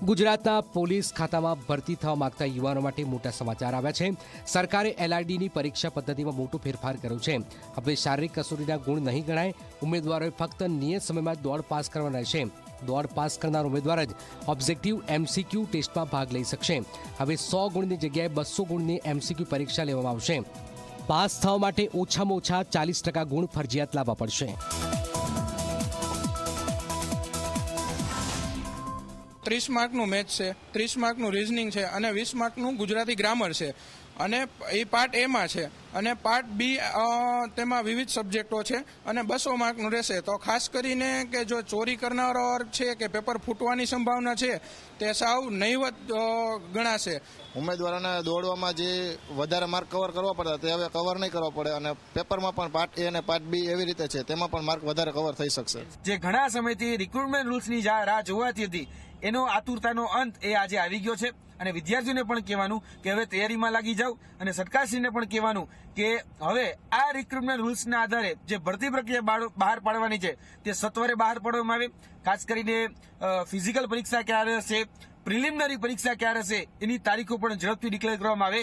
ગુજરાતના પોલીસ ખાતામાં ભરતી થવા માંગતા યુવાનો માટે મોટા સમાચાર આવ્યા છે। સરકારે એલઆરડીની પરીક્ષા પદ્ધતિમાં મોટો ફેરફાર કર્યો છે। હવે શારીરિક કસોટીના ગુણ નહીં ગણાય। ઉમેદવારોએ ફક્ત નિયત સમયમાં દોડ પાસ કરવાના રહેશે। દોડ પાસ કરનાર ઉમેદવાર જ ઓબ્જેક્ટિવ એમસીક્યુ ટેસ્ટમાં ભાગ લઈ શકશે। હવે 100 ગુણની જગ્યાએ 200 ગુણની એમસીક્યુ પરીક્ષા લેવામાં આવશે। પાસ થવા માટે ઓછામાં ઓછા 40% ગુણ ફરજિયાત લાવવા પડશે। 30 માર્કનું મેથ્સ છે, 30 માર્કનું રીઝનિંગ છે અને 20 માર્કનું ગુજરાતી ગ્રામર છે અને એ પાર્ટ એ માં છે અને પાર્ટ બી તેમાં વિવિધ સબ્જેક્ટો છે અને 200 માર્કનું રહેશે। તો ખાસ કરીને કે જો ચોરી કરનારો વર્ગ છે કે પેપર ફૂટવાની સંભાવના છે તે સાવ નહીવત ગણાશે। ઉમેદવારોને દોડવામાં જે વધારે માર્ક કવર કરવા પડતા તે હવે કવર નહીં કરવા પડે અને પેપરમાં પણ પાર્ટ એ અને પાર્ટ બી એવી રીતે છે તેમાં પણ માર્ક વધારે કવર થઈ શકશે। જે ઘણા સમયથી રિક્રુટમેન્ટ રૂલ્સની રાહ જોવાતી હતી એનો આતુરતાનો અંત એ આજે આવી ગયો છે અને વિદ્યાર્થીઓને પણ કહેવાનું કે હવે તૈયારીમાં લાગી જાવ અને સરકારશ્રીને પણ કહેવાનું કે હવે આ રિક્રુટમેન્ટ રૂલ્સના આધારે જે ભરતી પ્રક્રિયા બહાર પાડવાની છે તે સત્વરે બહાર પાડવામાં આવે। ખાસ કરીને ફિઝિકલ પરીક્ષા ક્યારે હશે, પ્રિલિમિનરી પરીક્ષા ક્યારે હશે એની તારીખો પણ ઝડપથી ડિક્લેર કરવામાં આવે।